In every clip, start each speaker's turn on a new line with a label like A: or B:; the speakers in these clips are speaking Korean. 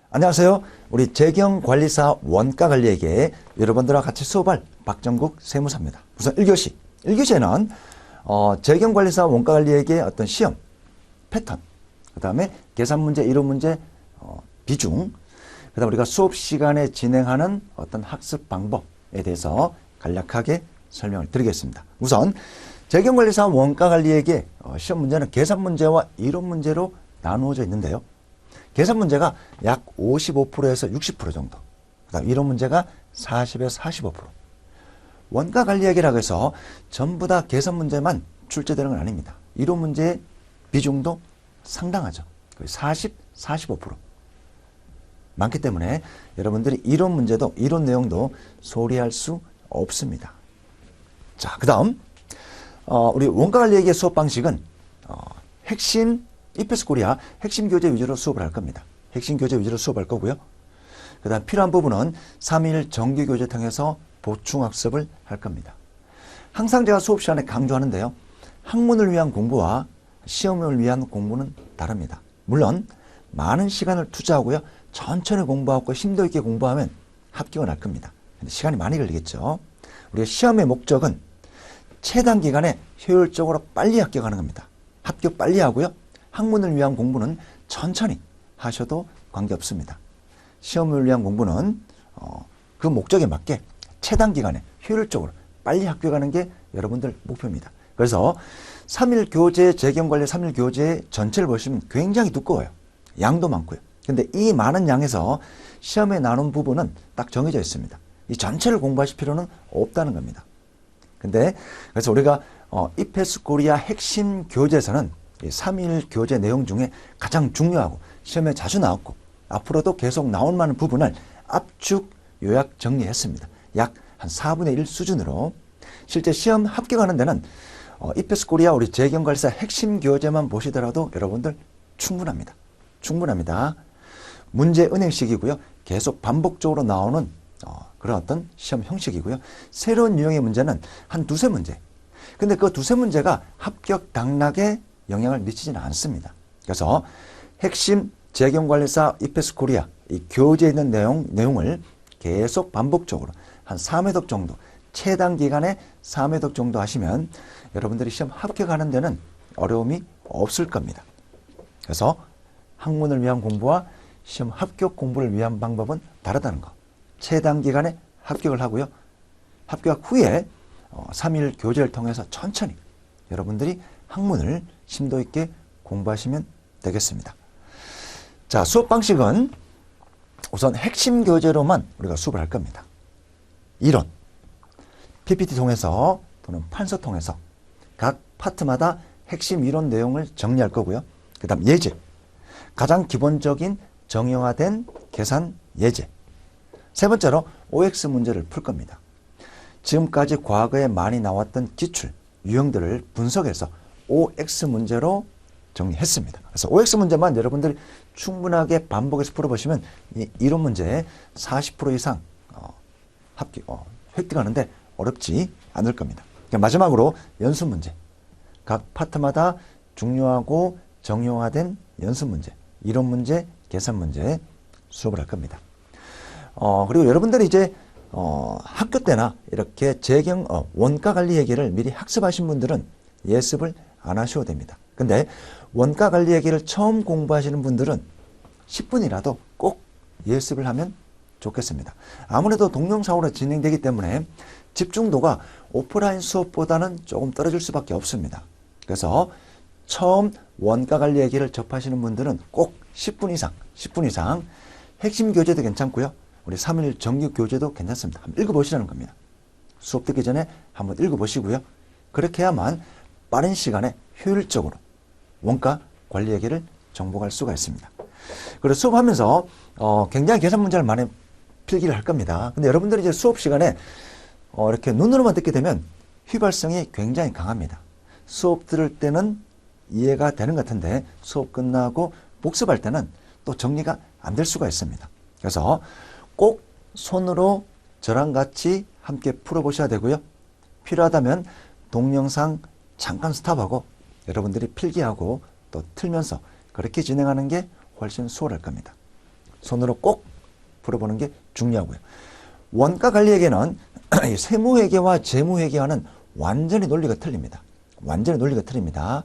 A: 안녕하세요. 우리 재경관리사 원가관리에게 여러분들과 같이 수업할 박정국 세무사입니다. 우선 1교시. 1교시에는 재경관리사 원가관리에게 어떤 시험, 패턴, 그 다음에 계산문제, 이론문제, 비중, 그 다음에 우리가 수업 시간에 진행하는 어떤 학습 방법에 대해서 간략하게 설명을 드리겠습니다. 우선 재경관리사 원가관리에게 시험 문제는 계산문제와 이론문제로 나누어져 있는데요. 계산 문제가 약 55%에서 60% 정도. 그 다음 이론 문제가 40에서 45%. 원가 관리학이라고 해서 전부 다 계산 문제만 출제되는 건 아닙니다. 이론 문제의 비중도 상당하죠. 거의 40, 45%. 많기 때문에 여러분들이 이론 문제도, 이론 내용도 소리할 수 없습니다. 자, 그 다음, 우리 원가 관리학의 수업 방식은, 핵심, EPS 코리아 핵심 교재 위주로 수업을 할 겁니다. 핵심 교재 위주로 수업할 거고요. 그 다음 필요한 부분은 3일 정규 교재 통해서 보충 학습을 할 겁니다. 항상 제가 수업 시간에 강조하는데요. 학문을 위한 공부와 시험을 위한 공부는 다릅니다. 물론 많은 시간을 투자하고요. 천천히 공부하고 심도 있게 공부하면 합격은 할 겁니다. 근데 시간이 많이 걸리겠죠. 우리가 시험의 목적은 최단 기간에 효율적으로 빨리 합격하는 겁니다. 합격 빨리 하고요. 학문을 위한 공부는 천천히 하셔도 관계없습니다. 시험을 위한 공부는 그 목적에 맞게 최단 기간에 효율적으로 빨리 합격하는 게 여러분들 목표입니다. 그래서 3일 교재, 재경관리 3일 교재 전체를 보시면 굉장히 두꺼워요. 양도 많고요. 근데 이 많은 양에서 시험에 나눈 부분은 딱 정해져 있습니다. 이 전체를 공부하실 필요는 없다는 겁니다. 근데 그래서 우리가 EPS 코리아 핵심 교재에서는 3일 교재 내용 중에 가장 중요하고 시험에 자주 나왔고 앞으로도 계속 나올 만한 부분을 압축 요약 정리했습니다. 약 한 4분의 1 수준으로 실제 시험 합격하는 데는 EPS 코리아 우리 재경관리사 핵심 교재만 보시더라도 여러분들 충분합니다. 충분합니다. 문제 은행식이고요. 계속 반복적으로 나오는 그런 어떤 시험 형식이고요. 새로운 유형의 문제는 한 두세 문제. 근데 그 두세 문제가 합격 당락에 영향을 미치지는 않습니다. 그래서 핵심 재경관리사 EPS 코리아 이 교재에 있는 내용을 계속 반복적으로 한 3회독 정도, 최단 기간에 3회독 정도 하시면 여러분들이 시험 합격하는 데는 어려움이 없을 겁니다. 그래서 학문을 위한 공부와 시험 합격 공부를 위한 방법은 다르다는 거. 최단 기간에 합격을 하고요. 합격 후에 3일 교재를 통해서 천천히 여러분들이 학문을 심도 있게 공부하시면 되겠습니다. 자, 수업 방식은 우선 핵심 교재로만 우리가 수업을 할 겁니다. 이론, PPT 통해서 또는 판서 통해서 각 파트마다 핵심 이론 내용을 정리할 거고요. 그 다음 예제, 가장 기본적인 정형화된 계산 예제. 세 번째로 OX 문제를 풀 겁니다. 지금까지 과거에 많이 나왔던 기출, 유형들을 분석해서 OX 문제로 정리했습니다. 그래서 OX 문제만 여러분들이 충분하게 반복해서 풀어보시면 이 이론 문제에 40% 이상 획득하는데 어렵지 않을 겁니다. 마지막으로 연습 문제. 각 파트마다 중요하고 정형화된 연습 문제, 이론 문제, 계산 문제 수업을 할 겁니다. 그리고 여러분들이 이제 학교 때나 이렇게 원가 관리 얘기를 미리 학습하신 분들은 예습을 안 하셔도 됩니다. 근데 원가 관리 얘기를 처음 공부하시는 분들은 10분이라도 꼭 예습을 하면 좋겠습니다. 아무래도 동영상으로 진행되기 때문에 집중도가 오프라인 수업보다는 조금 떨어질 수밖에 없습니다. 그래서 처음 원가 관리 얘기를 접하시는 분들은 꼭 10분 이상 핵심 교재도 괜찮고요. 우리 3일 정규 교재도 괜찮습니다. 한번 읽어보시라는 겁니다. 수업 듣기 전에 한번 읽어보시고요. 그렇게 해야만 빠른 시간에 효율적으로 원가 관리 얘기를 정복할 수가 있습니다. 그리고 수업하면서 굉장히 계산 문제를 많이 필기를 할 겁니다. 근데 여러분들이 이제 수업 시간에 이렇게 눈으로만 듣게 되면 휘발성이 굉장히 강합니다. 수업 들을 때는 이해가 되는 것 같은데 수업 끝나고 복습할 때는 또 정리가 안 될 수가 있습니다. 그래서 꼭 손으로 저랑 같이 함께 풀어보셔야 되고요. 필요하다면 동영상 잠깐 스탑하고 여러분들이 필기하고 또 틀면서 그렇게 진행하는 게 훨씬 수월할 겁니다. 손으로 꼭 풀어보는 게 중요하고요. 원가 관리에게는 세무회계와 재무회계와는 완전히 논리가 틀립니다. 완전히 논리가 틀립니다.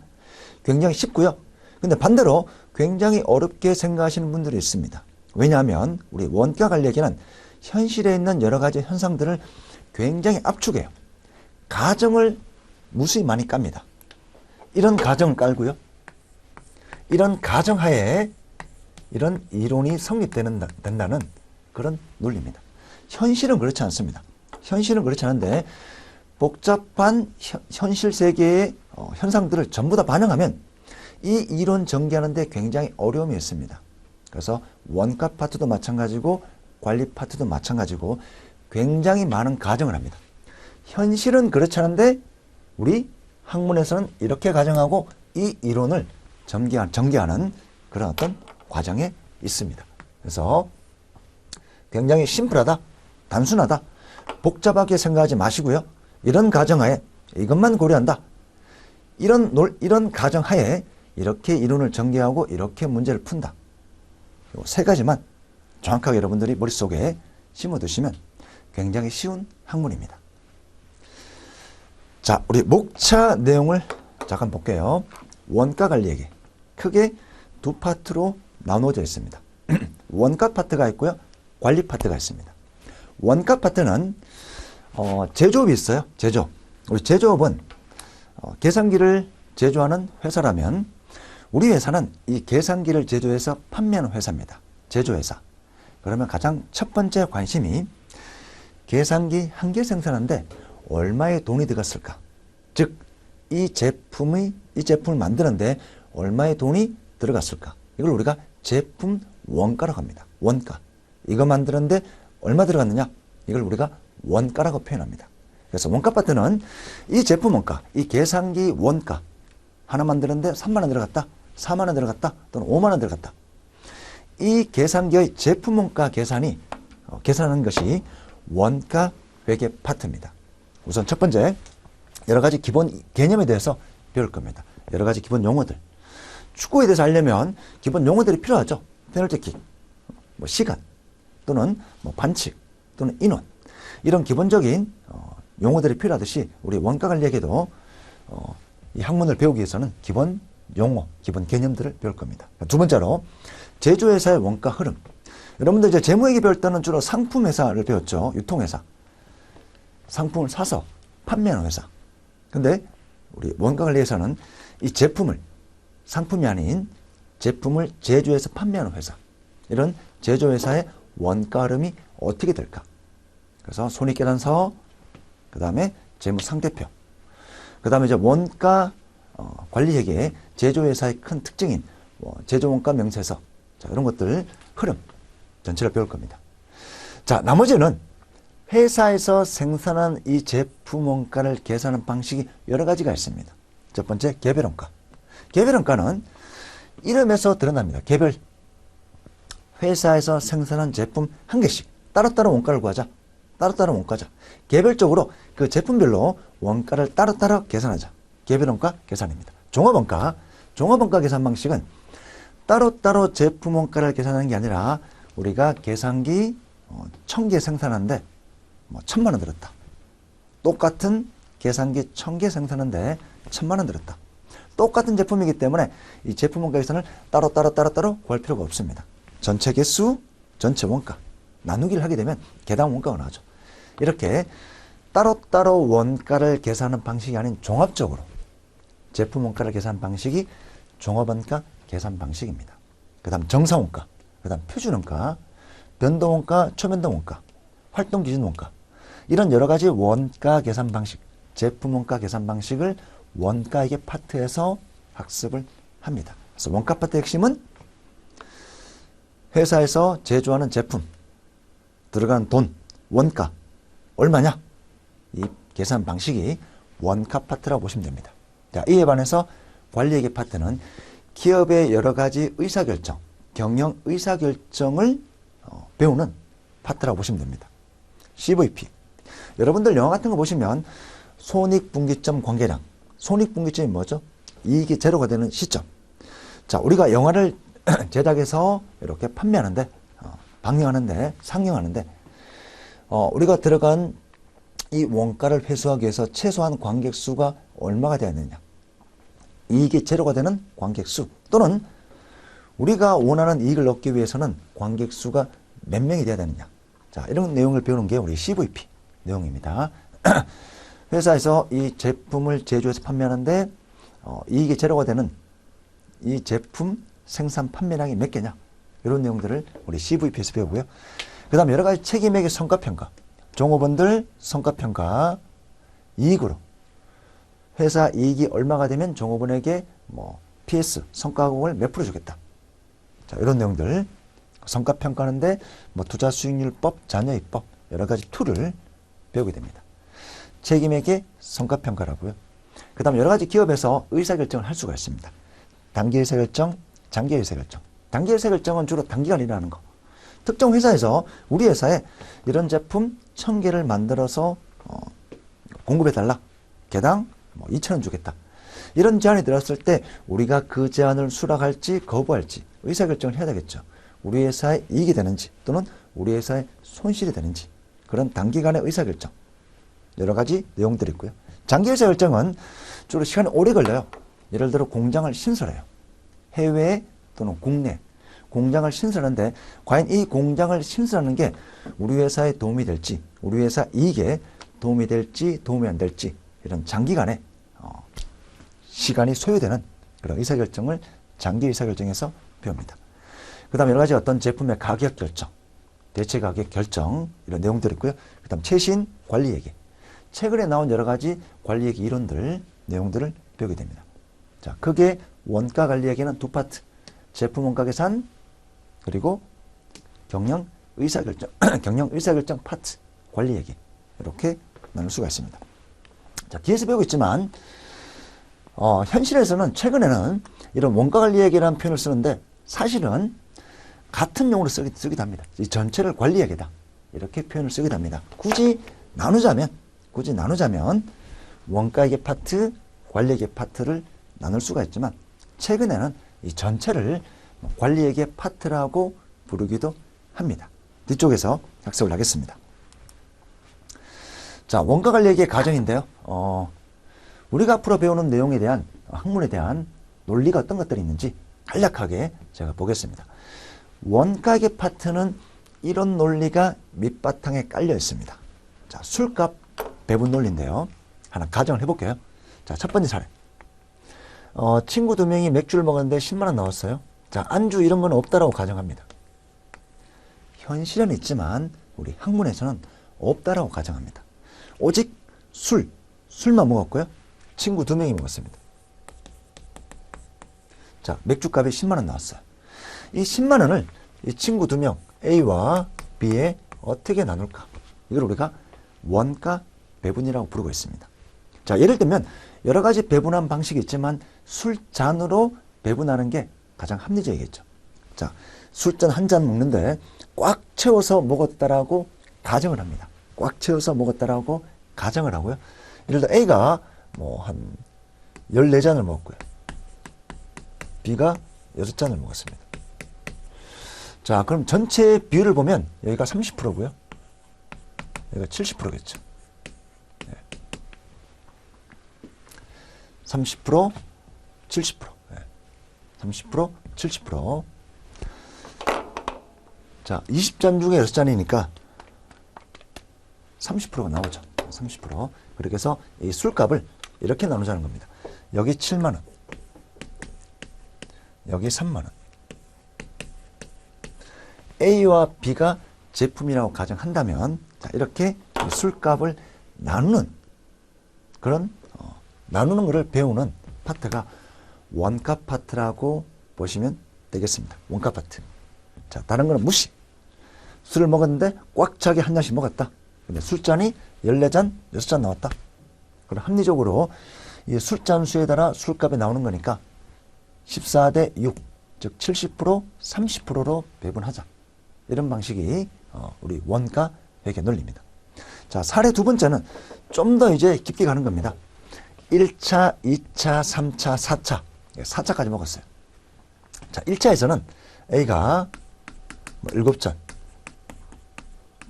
A: 굉장히 쉽고요. 근데 반대로 굉장히 어렵게 생각하시는 분들이 있습니다. 왜냐하면 우리 원가 관리에게는 현실에 있는 여러 가지 현상들을 굉장히 압축해요. 가정을 무수히 많이 깝니다. 이런 가정을 깔고요. 이런 가정하에 이런 이론이 성립된다는 그런 논리입니다. 현실은 그렇지 않습니다. 현실은 그렇지 않은데 복잡한 현실 세계의 현상들을 전부 다 반영하면 이 이론 전개하는데 굉장히 어려움이 있습니다. 그래서 원가 파트도 마찬가지고 관리 파트도 마찬가지고 굉장히 많은 가정을 합니다. 현실은 그렇지 않은데 우리 학문에서는 이렇게 가정하고 이 이론을 전개하는 그런 어떤 과정에 있습니다. 그래서 굉장히 심플하다, 단순하다, 복잡하게 생각하지 마시고요. 이런 가정하에 이것만 고려한다. 이런 가정하에 이렇게 이론을 전개하고 이렇게 문제를 푼다. 이 세 가지만 정확하게 여러분들이 머릿속에 심어두시면 굉장히 쉬운 학문입니다. 자, 우리 목차 내용을 잠깐 볼게요. 원가 관리에게 크게 두 파트로 나누어져 있습니다. 원가 파트가 있고요. 관리 파트가 있습니다. 원가 파트는 제조업이 있어요. 제조업. 우리 제조업은 계산기를 제조하는 회사라면 우리 회사는 이 계산기를 제조해서 판매하는 회사입니다. 제조회사. 그러면 가장 첫 번째 관심이 계산기 한 개 생산하는데 얼마의 돈이 들어갔을까? 즉, 이 제품을 만드는데 얼마의 돈이 들어갔을까? 이걸 우리가 제품 원가라고 합니다. 원가. 이거 만드는데 얼마 들어갔느냐? 이걸 우리가 원가라고 표현합니다. 그래서 원가 파트는 이 제품 원가, 이 계산기 원가 하나 만드는데 3만 원 들어갔다, 4만 원 들어갔다, 또는 5만 원 들어갔다. 이 계산기의 제품 원가 계산하는 것이 원가 회계 파트입니다. 우선 첫 번째, 여러 가지 기본 개념에 대해서 배울 겁니다. 여러 가지 기본 용어들. 축구에 대해서 알려면 기본 용어들이 필요하죠. 페널티킥, 시간, 또는 반칙, 또는 인원. 이런 기본적인 용어들이 필요하듯이 우리 원가 관리에게도 이 학문을 배우기 위해서는 기본 용어, 기본 개념들을 배울 겁니다. 두 번째로 제조회사의 원가 흐름. 여러분들 이제 재무회계 배울 때는 주로 상품회사를 배웠죠. 유통회사. 상품을 사서 판매하는 회사. 근데 우리 원가 관리에서는 이 제품을 상품이 아닌 제품을 제조해서 판매하는 회사. 이런 제조회사의 원가 흐름이 어떻게 될까? 그래서 손익계산서, 그 다음에 재무상태표, 그 다음에 이제 원가 관리회계의 제조회사의 큰 특징인 제조원가 명세서, 자, 이런 것들 흐름 전체를 배울 겁니다. 자, 나머지는 회사에서 생산한 이 제품 원가를 계산하는 방식이 여러 가지가 있습니다. 첫 번째, 개별원가. 개별원가는 이름에서 드러납니다. 개별. 회사에서 생산한 제품 한 개씩 따로따로 원가를 구하자. 따로따로 원가자. 개별적으로 그 제품별로 원가를 따로따로 계산하자. 개별원가 계산입니다. 종합원가. 종합원가 계산 방식은 따로따로 제품 원가를 계산하는 게 아니라 우리가 계산기 1000개 생산하는데 1000만 원 들었다. 똑같은 계산기 1000개 생산하는데 1000만 원 들었다. 똑같은 제품이기 때문에 이 제품 원가 계산을 따로 구할 필요가 없습니다. 전체 개수, 전체 원가 나누기를 하게 되면 개당 원가가 나오죠. 이렇게 따로따로 원가를 계산하는 방식이 아닌 종합적으로 제품 원가를 계산하는 방식이 종합원가 계산 방식입니다. 그 다음 정상원가, 그 다음 표준원가, 변동원가, 초변동원가, 활동기준원가, 이런 여러 가지 원가 계산 방식, 제품 원가 계산 방식을 원가회계 파트에서 학습을 합니다. 그래서 원가 파트의 핵심은 회사에서 제조하는 제품, 들어가는 돈, 원가, 얼마냐? 이 계산 방식이 원가 파트라고 보시면 됩니다. 자, 이에 반해서 관리회계 파트는 기업의 여러 가지 의사결정, 경영 의사결정을 배우는 파트라고 보시면 됩니다. CVP. 여러분들 영화 같은 거 보시면 손익분기점 관계량. 손익분기점이 뭐죠? 이익이 제로가 되는 시점. 자, 우리가 영화를 제작해서 이렇게 판매하는데 방영하는데, 상영하는데, 우리가 들어간 이 원가를 회수하기 위해서 최소한 관객 수가 얼마가 되어야 되느냐. 이익이 제로가 되는 관객 수, 또는 우리가 원하는 이익을 얻기 위해서는 관객 수가 몇 명이 되어야 되느냐. 자, 이런 내용을 배우는 게 우리 CVP 내용입니다. 회사에서 이 제품을 제조해서 판매하는데 이익이 제로가 되는 이 제품 생산 판매량이 몇 개냐. 이런 내용들을 우리 CVP에서 배우고요. 그 다음 여러 가지 책임에게 성과평가, 종업원들 성과평가, 이익으로 회사 이익이 얼마가 되면 종업원에게 뭐 PS 성과금을 몇 프로 주겠다. 자, 이런 내용들 성과평가하는데 뭐 투자수익률법, 자녀이법 여러 가지 툴을 배우게 됩니다. 책임에게 성과평가라고요. 그 다음 여러 가지 기업에서 의사결정을 할 수가 있습니다. 단기 의사결정, 장기 의사결정. 단기 의사결정은 주로 단기간 일하는 거. 특정 회사에서 우리 회사에 이런 제품 1000개를 만들어서 공급해달라. 개당 뭐 2,000원 주겠다. 이런 제안이 들었을 때 우리가 그 제안을 수락할지 거부할지 의사결정을 해야 되겠죠. 우리 회사에 이익이 되는지 또는 우리 회사에 손실이 되는지 그런 단기간의 의사결정 여러 가지 내용들이 있고요. 장기 의사결정은 주로 시간이 오래 걸려요. 예를 들어 공장을 신설해요. 해외 또는 국내 공장을 신설하는데 과연 이 공장을 신설하는 게 우리 회사에 도움이 될지 우리 회사 이익에 도움이 될지 도움이 안 될지 이런 장기간의 시간이 소요되는 그런 의사결정을 장기 의사결정에서 배웁니다. 그 다음 여러 가지 어떤 제품의 가격 결정, 대체 가격 결정 이런 내용들이 있고요. 그 다음 최신 관리회계, 최근에 나온 여러 가지 관리회계 이론들, 내용들을 배우게 됩니다. 자, 크게 원가 관리회계는 두 파트, 제품 원가 계산 그리고 경영 의사결정, 경영 의사결정 파트, 관리회계 이렇게 나눌 수가 있습니다. 자, 뒤에서 배우고 있지만 현실에서는 최근에는 이런 원가관리회계라는 표현을 쓰는데 사실은 같은 용어로 쓰기도 합니다. 이 전체를 관리회계다 이렇게 표현을 쓰기도 합니다. 굳이 나누자면 원가회계 파트, 관리회계 파트를 나눌 수가 있지만 최근에는 이 전체를 관리회계 파트라고 부르기도 합니다. 뒤쪽에서 학습을 하겠습니다. 자, 원가관리회계 가정인데요. 우리가 앞으로 배우는 내용에 대한 학문에 대한 논리가 어떤 것들이 있는지 간략하게 제가 보겠습니다. 원가계 파트는 이런 논리가 밑바탕에 깔려 있습니다. 자, 술값 배분 논리인데요. 하나 가정을 해볼게요. 자, 첫 번째 사례. 친구 2명이 맥주를 먹었는데 10만 원 나왔어요. 자, 안주 이런 건 없다라고 가정합니다. 현실은 있지만 우리 학문에서는 없다라고 가정합니다. 오직 술만 먹었고요. 친구 2명이 먹었습니다. 자, 맥주값이 10만 원 나왔어요. 이 10만 원을 이 친구 2명 A와 B에 어떻게 나눌까? 이걸 우리가 원가 배분이라고 부르고 있습니다. 자, 예를 들면 여러 가지 배분한 방식이 있지만 술잔으로 배분하는 게 가장 합리적이겠죠. 자, 술잔 한 잔 먹는데 꽉 채워서 먹었다라고 가정을 합니다. 꽉 채워서 먹었다라고 가정을 하고요. 예를 들어 A가 뭐 한 14잔을 먹었고요. B가 6잔을 먹었습니다. 자, 그럼 전체 비율을 보면 여기가 30%고요. 여기가 70%겠죠. 네. 30%, 70%. 네. 30%, 70%. 자, 20잔 중에 6잔이니까 30%가 나오죠. 30%. 그렇게 해서 이 술값을 이렇게 나누자는 겁니다. 여기 7만 원. 여기 3만 원. A와 B가 제품이라고 가정한다면 자, 이렇게 술값을 나누는 그런 나누는 것을 배우는 파트가 원가 파트라고 보시면 되겠습니다. 원가 파트. 자, 다른 거는 무시. 술을 먹었는데 꽉 차게 한 잔씩 먹었다. 근데 술잔이 14잔, 6잔 나왔다. 그럼 합리적으로 이 술잔 수에 따라 술값이 나오는 거니까 14대 6, 즉 70%, 30%로 배분하자. 이런 방식이 우리 원가 회계 논리입니다. 자, 사례 두 번째는 좀 더 이제 깊게 가는 겁니다. 1차, 2차, 3차, 4차. 4차까지 먹었어요. 자, 1차에서는 A가 7잔,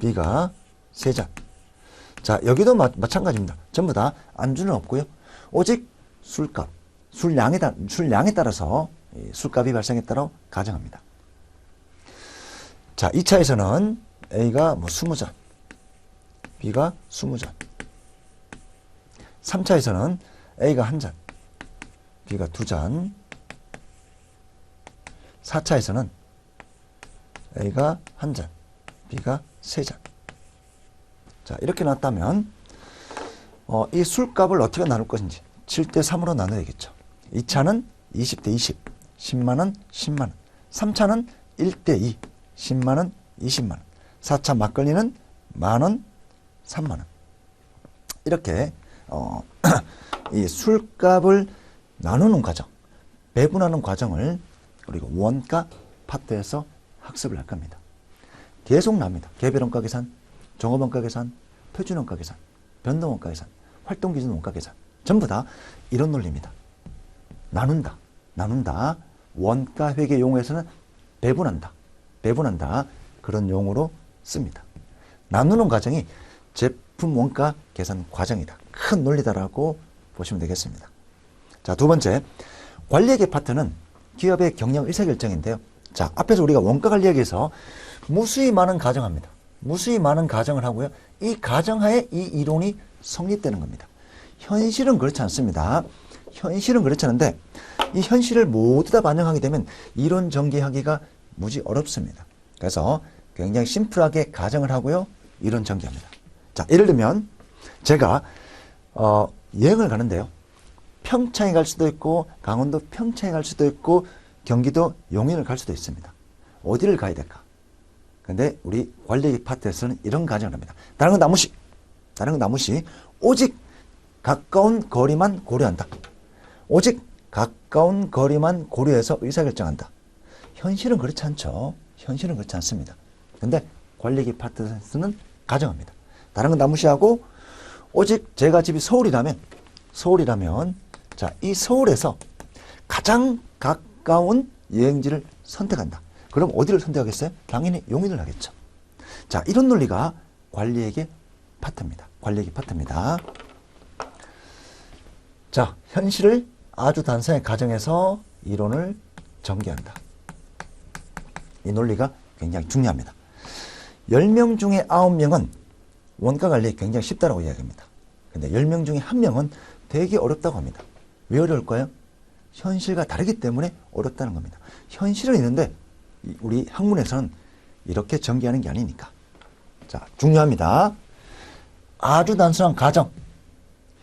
A: B가 3잔. 자, 여기도 마찬가지입니다. 전부 다 안주는 없고요. 오직 술값, 술량에 따라서 술값이 발생했다고 가정합니다. 자, 2차에서는 A가 20잔, B가 20잔. 3차에서는 A가 1잔, B가 2잔. 4차에서는 A가 1잔, B가 3잔. 자, 이렇게 나왔다면 이 술값을 어떻게 나눌 것인지 7대 3으로 나눠야겠죠. 2차는 20대 20, 10만원, 10만원. 3차는 1대 2, 10만원, 20만원. 4차 막걸리는 만원, 3만원. 이렇게 이 술값을 나누는 과정, 배분하는 과정을 그리고 원가 파트에서 학습을 할 겁니다. 계속 납니다. 개별원가 계산, 종합원가 계산, 표준원가 계산, 변동원가 계산, 활동기준원가 계산. 전부 다 이런 논리입니다. 나눈다. 원가 회계 용어에서는 배분한다. 그런 용어로 씁니다. 나누는 과정이 제품 원가 계산 과정이다. 큰 논리다라고 보시면 되겠습니다. 자, 두 번째, 관리회계 파트는 기업의 경영 의사결정인데요. 자, 앞에서 우리가 원가 관리회계에서 무수히 많은 가정합니다. 무수히 많은 가정을 하고요. 이 가정하에 이 이론이 성립되는 겁니다. 현실은 그렇지 않습니다. 현실은 그렇지 않은데 이 현실을 모두 다 반영하게 되면 이론 전개하기가 무지 어렵습니다. 그래서 굉장히 심플하게 가정을 하고요. 이론 전개합니다. 자, 예를 들면 제가 여행을 가는데요. 평창에 갈 수도 있고 강원도 평창에 갈 수도 있고 경기도 용인을 갈 수도 있습니다. 어디를 가야 될까? 근데 우리 관리회계 파트에서는 이런 가정을 합니다. 다른 건 나무시 오직 가까운 거리만 고려한다. 오직 가까운 거리만 고려해서 의사결정한다. 현실은 그렇지 않죠. 현실은 그렇지 않습니다. 근데 관리회계 파트에서는 가정합니다. 다른 건 나무시하고 오직 제가 집이 서울이라면 자, 이 서울에서 가장 가까운 여행지를 선택한다. 그럼 어디를 선택하겠어요? 당연히 용인을 하겠죠. 자, 이런 논리가 관리회계 파트입니다. 자, 현실을 아주 단순하게 가정해서 이론을 전개한다. 이 논리가 굉장히 중요합니다. 10명 중에 9명은 원가 관리에 굉장히 쉽다고 이야기합니다. 근데 10명 중에 1명은 되게 어렵다고 합니다. 왜 어려울까요? 현실과 다르기 때문에 어렵다는 겁니다. 현실은 있는데 우리 학문에서는 이렇게 전개하는 게 아니니까. 자, 중요합니다. 아주 단순한 가정,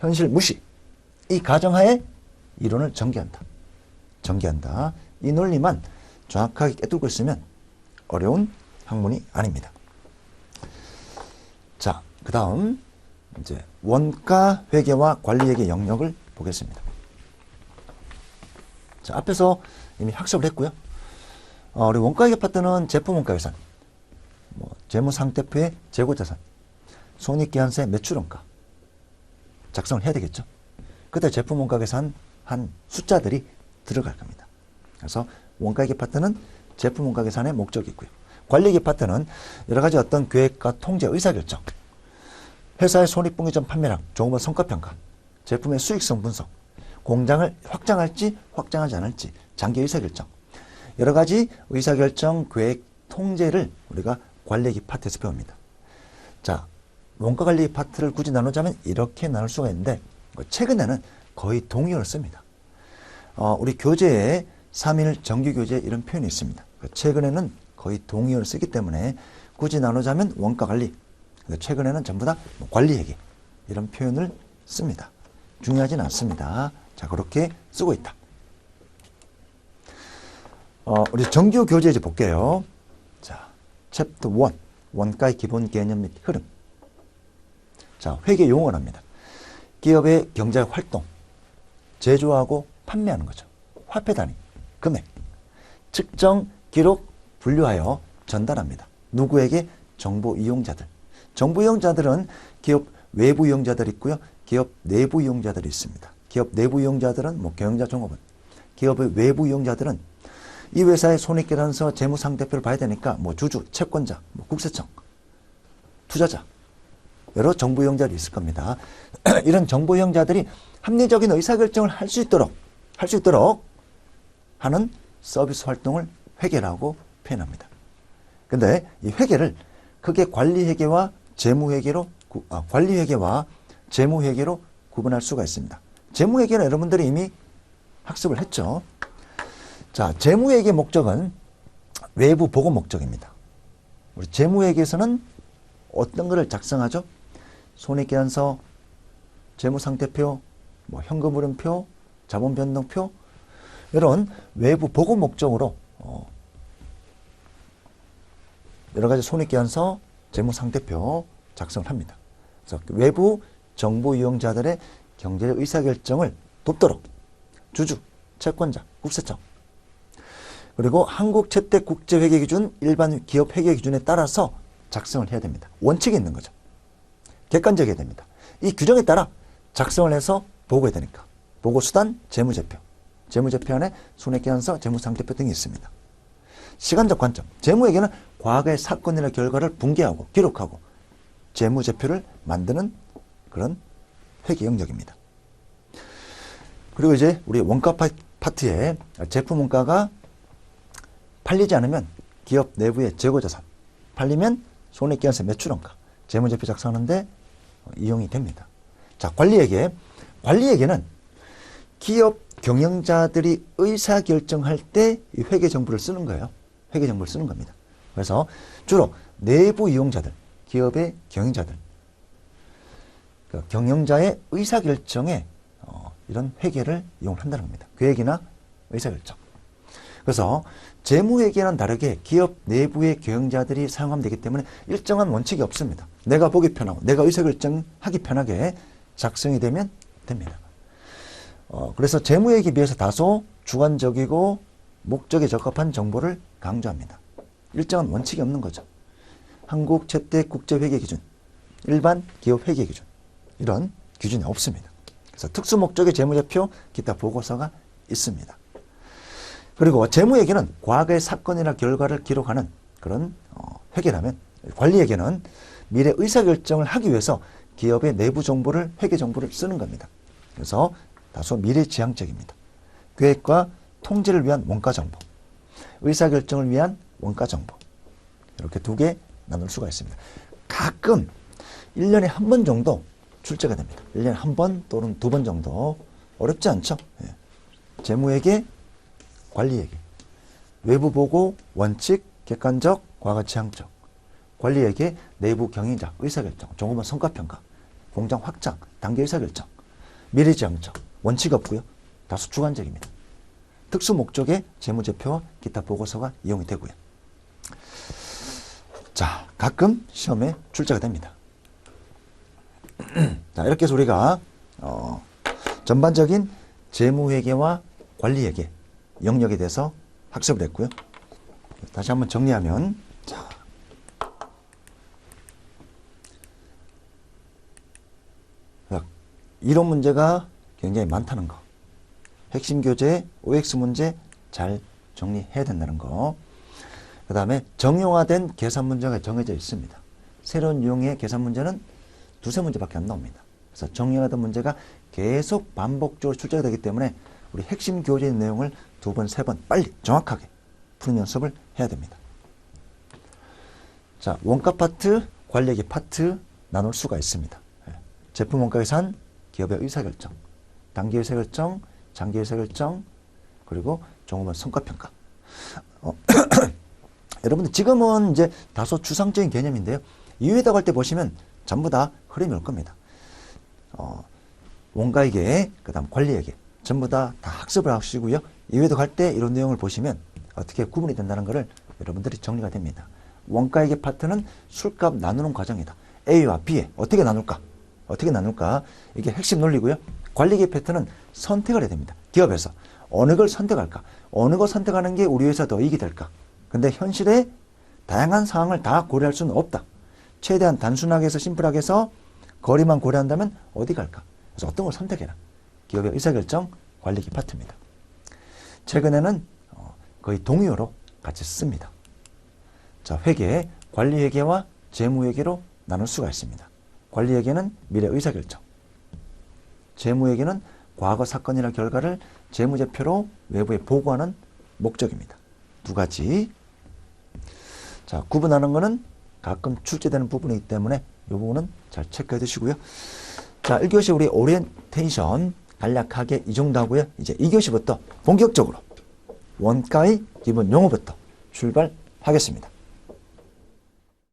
A: 현실 무시. 이 가정하에 이론을 전개한다. 이 논리만 정확하게 깨뚫고 있으면 어려운 학문이 아닙니다. 자, 그 다음 이제 원가 회계와 관리회계 영역을 보겠습니다. 자, 앞에서 이미 학습을 했고요. 우리 원가회계 파트는 제품 원가 계산, 재무상태표의 재고자산, 손익계산서의 매출원가 작성을 해야 되겠죠. 그때 제품 원가 계산 한 숫자들이 들어갈 겁니다. 그래서 원가회계 파트는 제품 원가 계산의 목적이 있고요. 관리회계 파트는 여러 가지 어떤 계획과 통제, 의사결정, 회사의 손익분기점 판매량, 종업원 성과평가, 제품의 수익성 분석, 공장을 확장할지 확장하지 않을지 장기 의사결정, 여러 가지 의사결정, 계획, 통제를 우리가 관리회계 파트에서 배웁니다. 자, 원가관리 파트를 굳이 나누자면 이렇게 나눌 수가 있는데 최근에는 거의 동의어를 씁니다. 우리 교재에 3일 정규교재에 이런 표현이 있습니다. 최근에는 거의 동의어를 쓰기 때문에 굳이 나누자면 원가관리, 최근에는 전부 다 관리회계 이런 표현을 씁니다. 중요하진 않습니다. 자, 그렇게 쓰고 있다. 우리 정규 교재 이제 볼게요. 자, 챕터 1 원가의 기본 개념 및 흐름. 자, 회계 용어랍니다. 기업의 경제적 활동, 제조하고 판매하는 거죠. 화폐 단위, 금액, 측정, 기록, 분류하여 전달합니다. 누구에게? 정보 이용자들. 정보 이용자들은 기업 외부 이용자들이 있고요. 기업 내부 이용자들이 있습니다. 기업 내부 이용자들은 경영자 종업원. 기업의 외부 이용자들은 이 회사의 손익계산서 재무상태표를 봐야 되니까 주주, 채권자, 국세청. 투자자, 여러 정부 이용자들이 있을 겁니다. 이런 정부 이용자들이 합리적인 의사결정을 할 수 있도록 하는 서비스 활동을 회계라고 표현합니다. 근데 이 회계를 크게 관리회계와 재무회계로 구분할 수가 있습니다. 재무회계는 여러분들이 이미 학습을 했죠. 자, 재무회계 목적은 외부 보고 목적입니다. 우리 재무회계에서는 어떤 것을 작성하죠? 손익계산서, 재무상태표, 현금흐름표, 자본변동표, 이런 외부 보고 목적으로 여러 가지 손익계산서, 재무상태표 작성을 합니다. 그래서 외부 정부 이용자들의 경제적 의사결정을 돕도록 주주, 채권자, 국세청, 그리고 한국 채택 국제회계 기준, 일반 기업 회계 기준에 따라서 작성을 해야 됩니다. 원칙이 있는 거죠. 객관적이어야 됩니다. 이 규정에 따라 작성을 해서 보고해야 되니까. 보고수단, 재무제표. 재무제표 안에 손익계산서, 재무상태표 등이 있습니다. 시간적 관점. 재무회계는 과거의 사건이나 결과를 분개하고 기록하고 재무제표를 만드는 그런 회계 영역입니다. 그리고 이제 우리 원가 파트에 제품 원가가 팔리지 않으면 기업 내부의 재고자산, 팔리면 손익계산서 매출원가, 재무제표 작성하는데 이용이 됩니다. 자, 관리회계. 관리회계는 기업 경영자들이 의사결정할 때 이 회계정보를 쓰는 거예요. 회계정보를 쓰는 겁니다. 그래서 주로 내부 이용자들, 기업의 경영자들, 그 경영자의 의사결정에 이런 회계를 이용한다는 겁니다. 계획이나 의사결정. 그래서 재무회계와는 다르게 기업 내부의 경영자들이 사용하면 되기 때문에 일정한 원칙이 없습니다. 내가 보기 편하고 내가 의사결정하기 편하게 작성이 되면 됩니다. 그래서 재무회계에 비해서 다소 주관적이고 목적에 적합한 정보를 강조합니다. 일정한 원칙이 없는 거죠. 한국 채택 국제회계 기준, 일반 기업 회계 기준, 이런 기준이 없습니다. 그래서 특수 목적의 재무제표, 기타 보고서가 있습니다. 그리고 재무회계는 과거의 사건이나 결과를 기록하는 그런 회계라면, 관리회계는 미래 의사결정을 하기 위해서 기업의 내부 정보를, 회계 정보를 쓰는 겁니다. 그래서 다소 미래지향적입니다. 계획과 통제를 위한 원가정보, 의사결정을 위한 원가정보, 이렇게 두 개 나눌 수가 있습니다. 가끔 1년에 한 번 정도 출제가 됩니다. 1년에 한 번 또는 두 번 정도. 어렵지 않죠? 예. 재무회계, 관리회계, 외부보고, 원칙, 객관적, 과거지향적, 관리회계, 내부 경영자, 의사결정, 종업원 성과평가, 공장 확장, 단계 의사결정, 미래지향적, 원칙 없고요. 다소 주관적입니다. 특수 목적의 재무제표와 기타 보고서가 이용이 되고요. 자, 가끔 시험에 출제가 됩니다. 자, 이렇게 해서 우리가 전반적인 재무회계와 관리회계 영역에 대해서 학습을 했고요. 다시 한번 정리하면, 자, 이론 문제가 굉장히 많다는 거, 핵심 교재, OX 문제 잘 정리해야 된다는 거, 그 다음에 정형화된 계산 문제가 정해져 있습니다. 새로운 유형의 계산 문제는 두세 문제밖에 안 나옵니다. 그래서 정형화된 문제가 계속 반복적으로 출제가 되기 때문에 우리 핵심 교재의 내용을 두 번, 세 번 빨리 정확하게 푸는 연습을 해야 됩니다. 자, 원가 파트, 관리회계 파트 나눌 수가 있습니다. 제품 원가 계산, 기업의 의사결정, 단기 의사결정, 장기 의사결정, 그리고 종업원 성과평가. 여러분들 지금은 이제 다소 추상적인 개념인데요. 이후에다 갈 때 보시면 전부 다 흐름이 올 겁니다. 원가회계, 그 다음 관리회계 전부 다 학습을 하시고요. 이후에도 갈 때 이런 내용을 보시면 어떻게 구분이 된다는 것을 여러분들이 정리가 됩니다. 원가회계 파트는 술값 나누는 과정이다. A와 B에 어떻게 나눌까? 이게 핵심 논리고요. 관리회계 파트는 선택을 해야 됩니다. 기업에서 어느 걸 선택할까? 어느 걸 선택하는 게 우리 회사 더 이익이 될까? 근데 현실에 다양한 상황을 다 고려할 수는 없다. 최대한 단순하게 해서 심플하게 해서 거리만 고려한다면 어디 갈까? 그래서 어떤 걸 선택해라. 기업의 의사결정, 관리회계 파트입니다. 최근에는 거의 동의어로 같이 씁니다. 자, 회계, 관리회계와 재무회계로 나눌 수가 있습니다. 관리에게는 미래 의사결정, 재무에게는 과거 사건이나 결과를 재무제표로 외부에 보고하는 목적입니다. 두 가지. 자, 구분하는 것은 가끔 출제되는 부분이기 때문에 이 부분은 잘 체크해 두시고요. 자, 1교시 우리 오리엔테이션 간략하게 이 정도 하고요. 이제 2교시부터 본격적으로 원가의 기본 용어부터 출발하겠습니다.